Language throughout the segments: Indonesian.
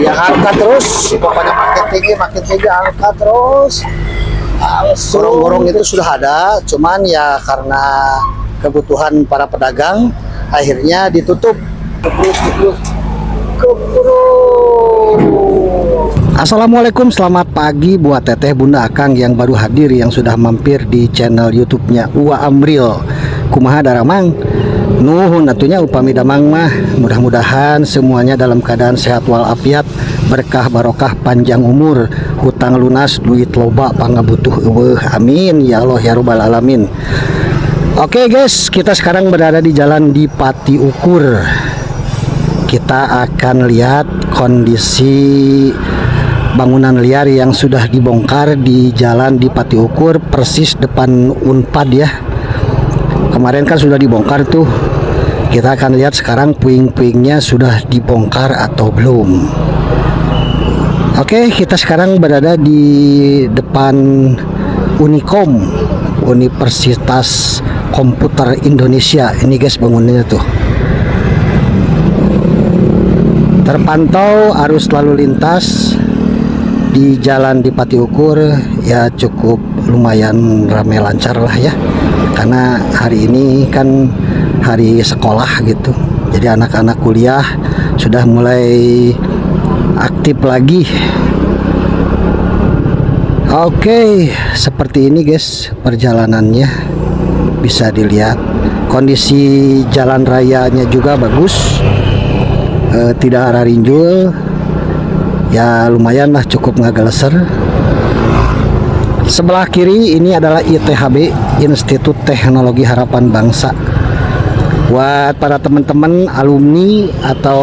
Ya angkat terus, pokoknya makin tinggi angkat terus. Gorong-gorong itu sudah ada, cuman ya karena kebutuhan para pedagang akhirnya ditutup. Assalamualaikum, selamat pagi buat teteh bunda akang yang baru hadir, yang sudah mampir di channel YouTube-nya Uwa Amril. Kumaha daramang? Nuhun atunya upami damang mah, mudah-mudahan semuanya dalam keadaan sehat walafiat, berkah barokah, panjang umur, hutang lunas, duit loba, pangabutuh eueuh. Amin ya Allah ya rabbal alamin. Oke guys, kita sekarang berada di jalan di Pati Ukur. Kita akan lihat kondisi bangunan liar yang sudah dibongkar di jalan di Pati Ukur, persis depan Unpad ya. Kemarin kan sudah dibongkar tuh. Kita akan lihat sekarang puing-puingnya sudah dibongkar atau belum. Oke, kita sekarang berada di depan Unikom, Universitas Komputer Indonesia. Ini guys bangunannya tuh. Terpantau arus lalu lintas di jalan di Pati Ukur ya cukup lumayan ramai lancar lah ya, karena hari ini kan hari sekolah gitu, jadi anak-anak kuliah sudah mulai aktif lagi. Oke, seperti ini guys perjalanannya, bisa dilihat kondisi jalan rayanya juga bagus, tidak ada rinjul ya, lumayan lah, cukup ngageleser. Sebelah kiri ini adalah ITHB, Institut Teknologi Harapan Bangsa. Buat para teman-teman alumni atau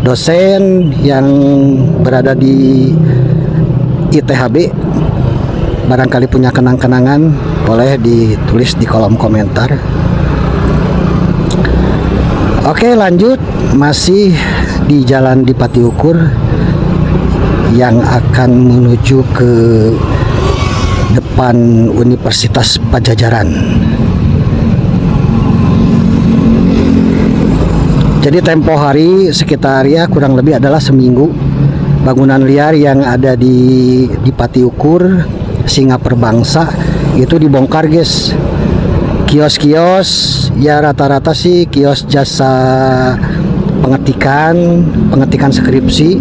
dosen yang berada di ITHB, barangkali punya kenang-kenangan, boleh ditulis di kolom komentar. Oke, lanjut, masih di jalan di Pati Ukur yang akan menuju ke depan Universitas Padjadjaran. Jadi tempo hari sekitar ya kurang lebih adalah seminggu, bangunan liar yang ada di Pati Ukur, Singaperbangsa itu dibongkar guys. Kios-kios ya rata-rata sih kios jasa pengetikan skripsi,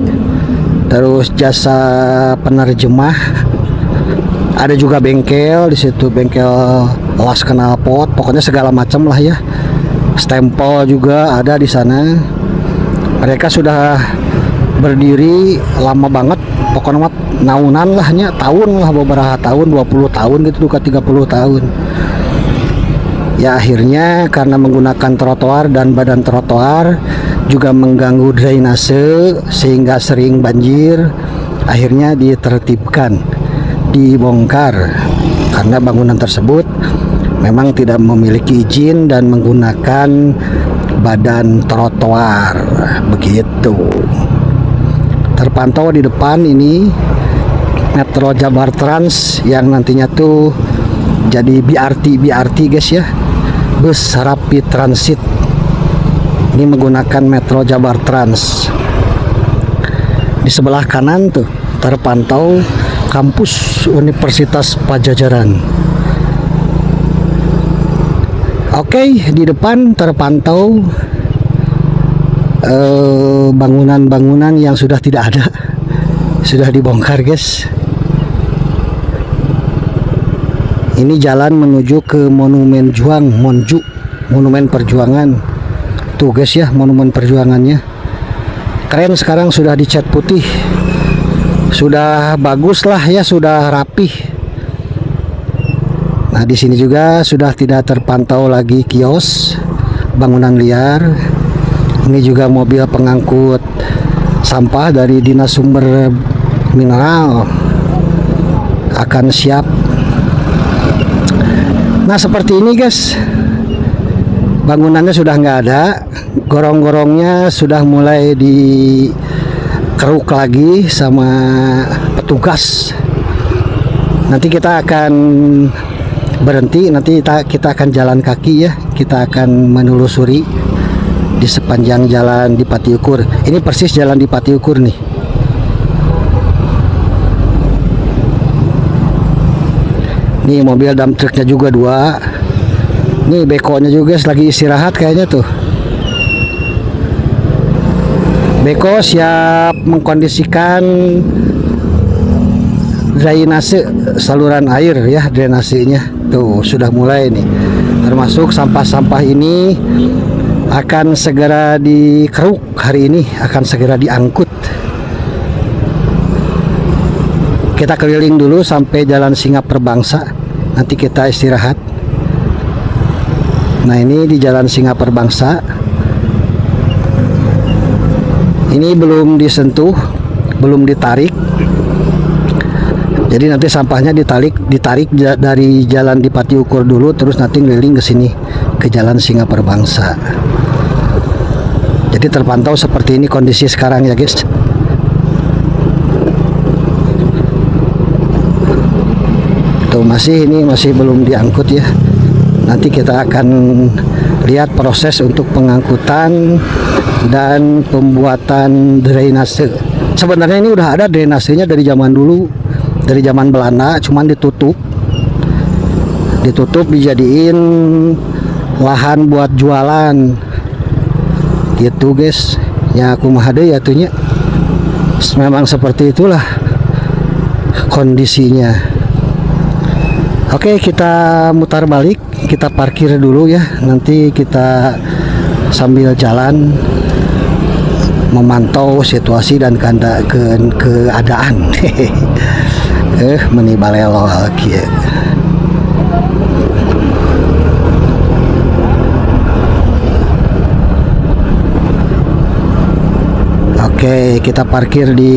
terus jasa penerjemah, ada juga bengkel di situ, bengkel las knalpot, pokoknya segala macam lah ya. Stempel juga ada di sana. Mereka sudah berdiri lama banget, pokoknya naunan lahnya, tahun lah, beberapa tahun, 20 tahun gitu, ke 30 tahun. Ya akhirnya karena menggunakan trotoar dan badan trotoar juga mengganggu drainase sehingga sering banjir, akhirnya ditertibkan, dibongkar karena bangunan tersebut memang tidak memiliki izin dan menggunakan badan trotoar begitu. Terpantau di depan ini Metro Jabar Trans yang nantinya tuh jadi BRT guys ya, bus rapid transit. Ini menggunakan Metro Jabar Trans. Di sebelah kanan tuh terpantau kampus Universitas Padjadjaran. Oke, di depan terpantau bangunan-bangunan yang sudah tidak ada, sudah dibongkar guys. Ini jalan menuju ke Monumen Juang, Monumen Perjuangan. Tuh guys ya, monumen perjuangannya keren, sekarang sudah dicat putih, sudah bagus lah ya, sudah rapih. Nah di sini juga sudah tidak terpantau lagi kios, bangunan liar. Ini juga mobil pengangkut sampah dari Dinas Sumber Mineral akan siap. Nah seperti ini guys, bangunannya sudah nggak ada, gorong-gorongnya sudah mulai dikeruk lagi sama petugas. Nanti kita akan berhenti, nanti kita akan jalan kaki ya, kita akan menelusuri di sepanjang jalan Dipati Ukur. Ini persis jalan Dipati Ukur nih. Nih mobil dump truknya juga 2. Nih bekonya juga lagi istirahat kayaknya tuh. Beko siap mengkondisikan drainase saluran air ya, drainasenya tuh sudah mulai nih. Termasuk sampah-sampah ini akan segera dikeruk hari ini, akan segera diangkut. Kita keliling dulu sampai Jalan Singa Perbangsa, nanti kita istirahat. Nah ini di Jalan Singa Perbangsa, ini belum disentuh, belum ditarik. Jadi nanti sampahnya ditarik dari Jalan Dipati Ukur dulu, terus nanti ngeliling ke sini ke Jalan Singa Perbangsa. Jadi terpantau seperti ini kondisi sekarang ya guys. Tuh masih belum diangkut ya. Nanti kita akan lihat proses untuk pengangkutan dan pembuatan drainase. Sebenarnya ini udah ada drainasenya dari zaman dulu, dari zaman Belanda, cuman ditutup dijadiin lahan buat jualan gitu guys. Ya kumaha deui atunya, memang seperti itulah kondisinya. Oke, kita mutar balik, kita parkir dulu ya. Nanti kita sambil jalan memantau situasi dan keadaan. Meni balelo kieu. Oke, kita parkir di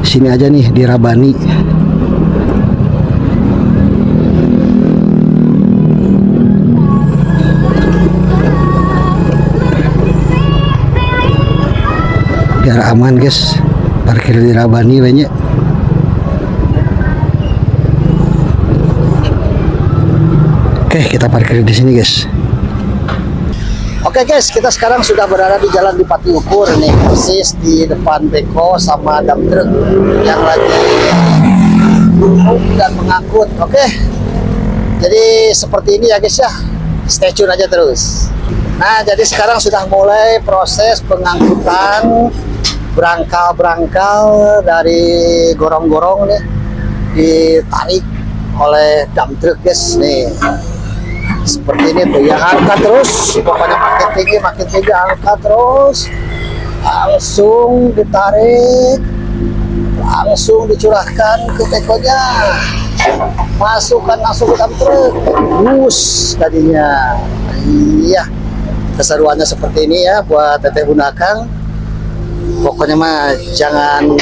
sini aja nih, di Rabani. Biar aman guys, parkir di Rabani banyak. Oke, kita parkir di sini guys. Oke guys, kita sekarang sudah berada di Jalan Dipati Ukur nih, persis di depan beko sama dump truk yang lagi dan mengangkut. Oke, jadi seperti ini ya guys ya, stay tune aja terus. Nah, jadi sekarang sudah mulai proses pengangkutan berangkal dari gorong-gorong nih, ditarik oleh dump truk guys nih. Seperti ini tuh ya, angkat terus, pokoknya makin tinggi angkat terus, langsung ditarik, langsung dicurahkan ke bekonya, masukkan langsung ke dump truk, bus tadinya. Iya, keseruannya seperti ini ya buat Teteh Bunda Akang. Pokoknya mah jangan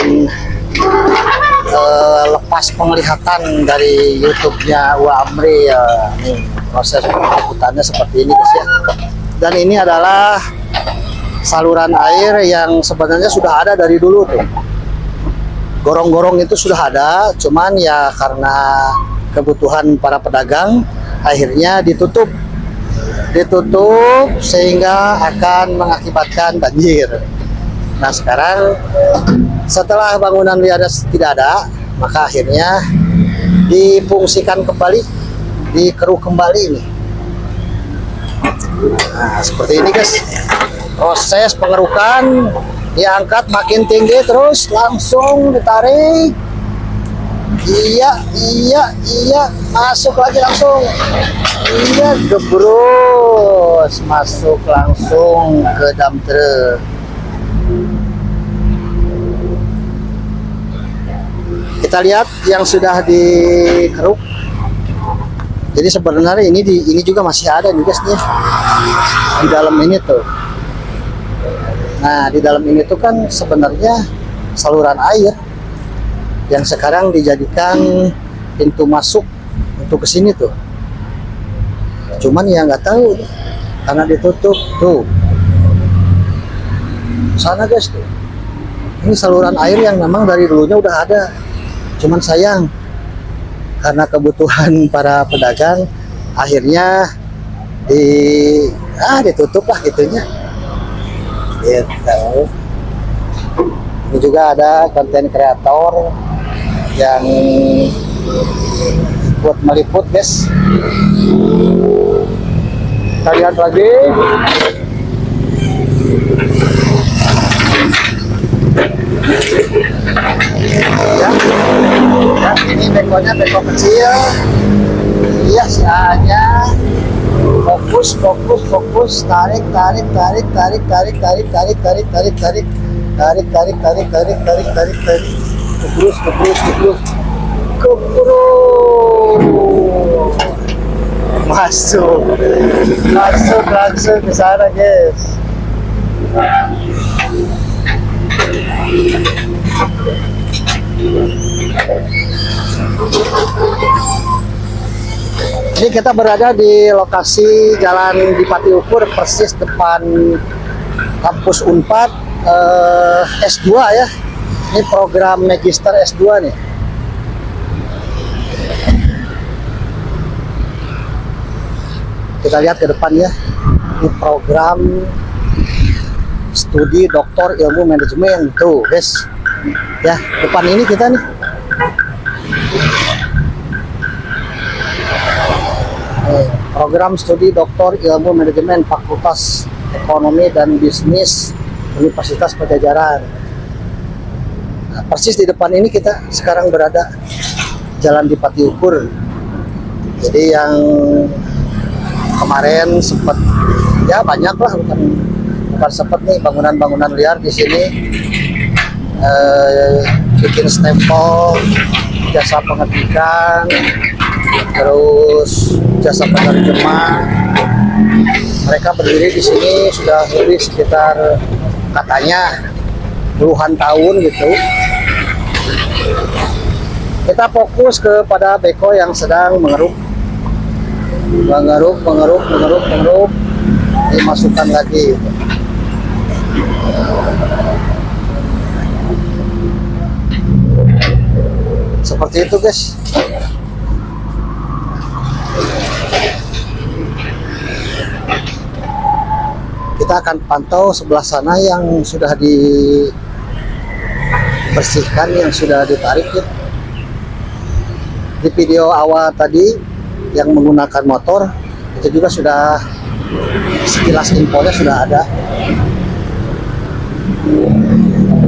lepas penglihatan dari YouTube-nya Wa Amri ya. Nih, proses pengangkutannya seperti ini guys ya. Dan ini adalah saluran air yang sebenarnya sudah ada dari dulu tuh. Gorong-gorong itu sudah ada, cuman ya karena kebutuhan para pedagang akhirnya ditutup sehingga akan mengakibatkan banjir. Nah sekarang setelah bangunan liar tidak ada, maka akhirnya difungsikan kembali, dikeruk kembali ini. Nah seperti ini guys, proses pengerukan, diangkat makin tinggi terus langsung ditarik. Iya, masuk lagi langsung. Iya, gebrus, masuk langsung ke dump truk. Kita lihat yang sudah dikeruk. Jadi sebenarnya ini juga masih ada nih guys nih, di dalam ini tuh. Nah di dalam ini tuh kan sebenarnya saluran air yang sekarang dijadikan pintu masuk untuk ke sini tuh. Cuman ya nggak tahu karena ditutup tuh. Sana guys tuh. Ini saluran air yang memang dari dulunya udah ada. Cuman sayang karena kebutuhan para pedagang akhirnya di ditutup lah gitunya gitu. Ini juga ada konten kreator yang ikut meliput guys. Kita lihat lagi. Ya, ini bekonya beko kecil. Iya sih aja. Fokus, tarik, kebrus, masuk langsung ke sana guys. Ini kita berada di lokasi Jalan Dipati Ukur, persis depan kampus Unpad S2 ya. Ini program Magister S2 nih. Kita lihat ke depan ya. Ini program studi Doktor Ilmu Manajemen tuh guys. Ya, depan ini kita nih. Program studi Doktor Ilmu Manajemen Fakultas Ekonomi dan Bisnis Universitas Padjadjaran. Nah, persis di depan ini kita sekarang berada, Jalan Dipati Ukur. Jadi yang kemarin sempat ya banyak lah, bukan sempat nih, bangunan-bangunan liar di sini, bikin stempel, jasa pengetikan, terus jasa penerjemah. Mereka berdiri di sini sudah lebih sekitar katanya puluhan tahun gitu. Kita fokus kepada beko yang sedang mengeruk, dimasukkan lagi. Seperti itu guys. Kita akan pantau sebelah sana yang sudah dibersihkan, yang sudah ditarik ya. Di video awal tadi yang menggunakan motor itu juga sudah sekilas infonya sudah ada.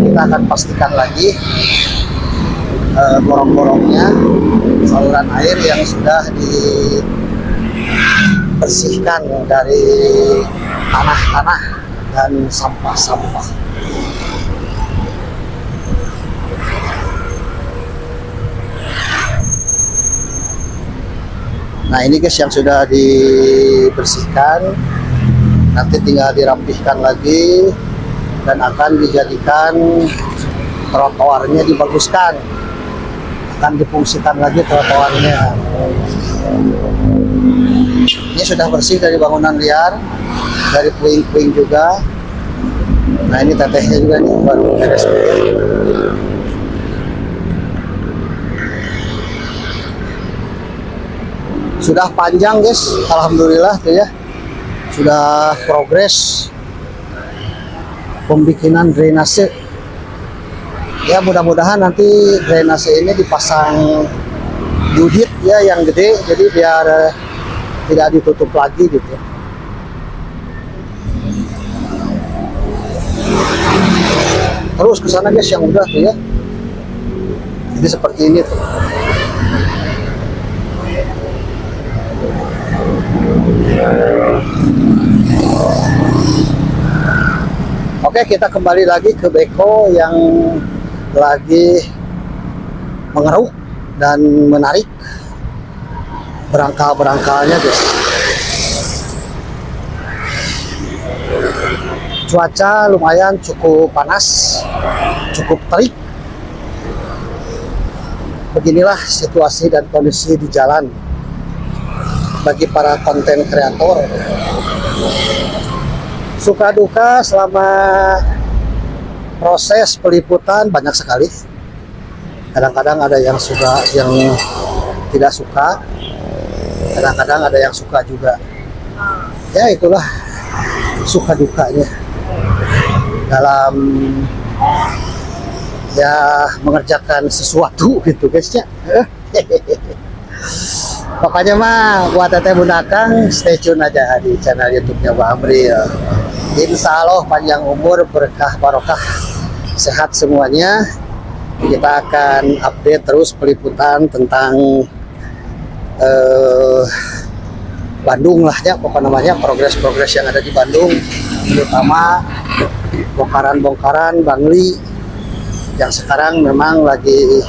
Kita akan pastikan lagi gorong-gorongnya, saluran air yang sudah dibersihkan dari tanah-tanah dan sampah-sampah. Nah ini guys yang sudah dibersihkan, nanti tinggal dirapihkan lagi dan akan dijadikan trotoarnya, dibaguskan, akan difungsikan lagi trotoarnya. Ini sudah bersih dari bangunan liar, dari puing-puing juga. Nah ini tetehnya juga nih baru beres. Sudah panjang guys, alhamdulillah tuh ya, sudah progres pembikinan drainase. Ya mudah-mudahan nanti drainase ini dipasang judit ya yang gede, jadi biar tidak ditutup lagi gitu. Terus ke sana guys yang udah tuh ya. Jadi seperti ini tuh. Oke, kita kembali lagi ke beko yang lagi mengeruk dan menarik berangkal-berangkalnya guys. Cuaca lumayan cukup panas, cukup terik. Beginilah situasi dan kondisi di jalan bagi para konten kreator. Suka duka selama proses peliputan banyak sekali. Kadang-kadang ada yang suka, yang tidak suka. Kadang-kadang ada yang suka juga. Ya itulah suka dukanya dalam ya mengerjakan sesuatu gitu guys ya. Pokoknya mah buat teteh bunda akang stay tune aja di channel YouTube-nya Wa Amril. Insya Allah panjang umur, berkah barokah, sehat semuanya. Kita akan update terus peliputan tentang Bandung lah ya, pokoknya namanya progres-progres yang ada di Bandung, terutama bongkaran-bongkaran Bangli yang sekarang memang lagi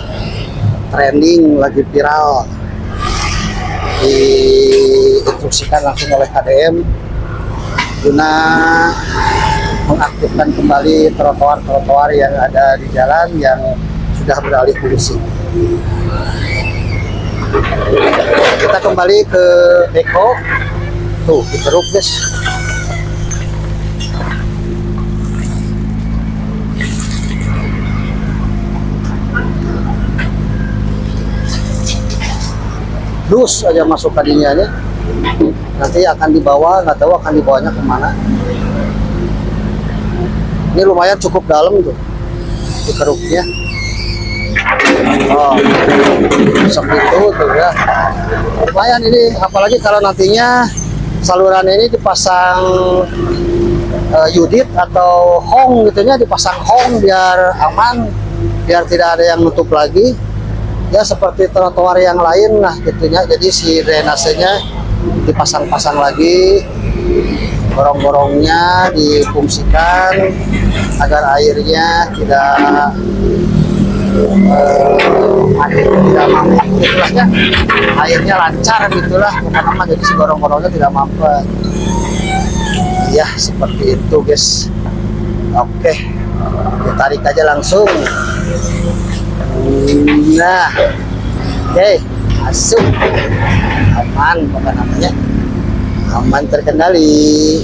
trending, lagi viral, diinstruksikan langsung oleh KDM guna mengaktifkan kembali trotoar-trotoar yang ada di jalan yang sudah beralih fungsi. Kita kembali ke Beko, tuh dikeruk guys. Dus aja masuk tadinya aja. Nanti akan dibawa, nggak tahu akan dibawanya kemana. Ini lumayan cukup dalam tuh dikeruknya. Oh, seperti itu tuh ya. Lumayan ini, apalagi kalau nantinya saluran ini dipasang Yudit atau Hong gitunya, dipasang Hong biar aman, biar tidak ada yang nutup lagi. Ya seperti trotoar yang lain lah gitunya. Jadi si drainasenya dipasang-pasang lagi, gorong-gorongnya difungsikan agar airnya tidak tidak mampet gitulah ya, airnya lancar gitulah karena jadi si gorong-gorongnya tidak mampet ya, seperti itu guys. Oke, ditarik aja langsung. Nah, oke, masuk, aman, apa namanya, aman terkendali.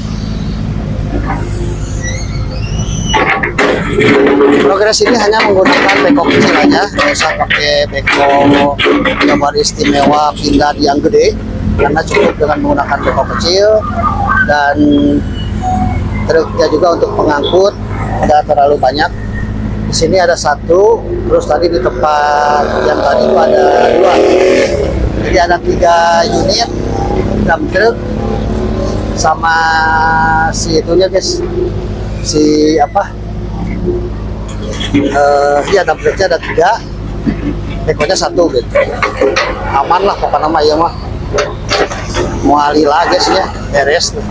Progres ini hanya menggunakan beko kecil aja, nggak usah pakai beko yang istimewa pindad yang gede, karena cukup dengan menggunakan beko kecil. Dan truknya juga untuk pengangkut tidak terlalu banyak. Di sini ada satu, terus tadi di tempat yang tadi itu ada dua, jadi ada 3 unit dump truck sama si itunya guys, si apa? Ya dump trucknya ada 3, bekonya 1 gitu. Aman lah pokoknya mah ya mah. Mau alila guys ya, beres tuh.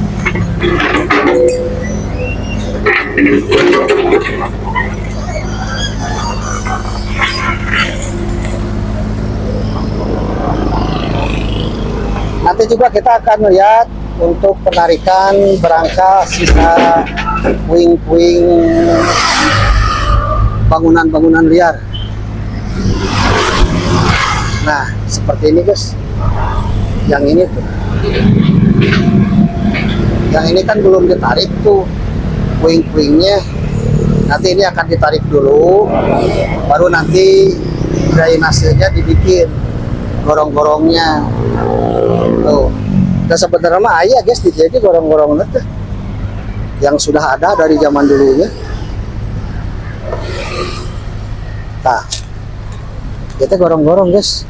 Nanti juga kita akan lihat untuk penarikan berangka sisa puing-puing bangunan-bangunan liar. Nah, seperti ini guys. Yang ini tuh. Yang ini kan belum ditarik tuh puing-puingnya. Nanti ini akan ditarik dulu, baru nanti drainasenya dibikin, gorong-gorongnya. Tuh. Dan sebenarnya mah ayah guys, jadi gorong-gorong itu yang sudah ada dari zaman dulunya. Nah, kita gorong-gorong guys,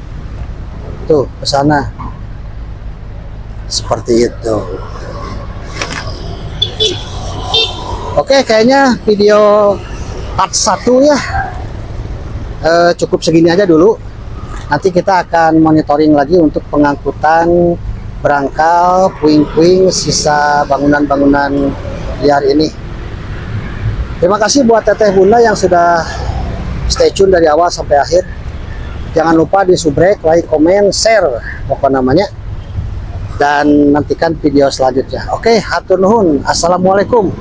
tuh ke sana, seperti itu. Oke, kayaknya video part 1 ya cukup segini aja dulu. Nanti kita akan monitoring lagi untuk pengangkutan berangkal puing-puing sisa bangunan-bangunan liar ini. Terima kasih buat teteh bunda yang sudah stay tune dari awal sampai akhir. Jangan lupa di subrek, like, komen, share pokok namanya, dan nantikan video selanjutnya. Oke, hatur nuhun. Assalamualaikum.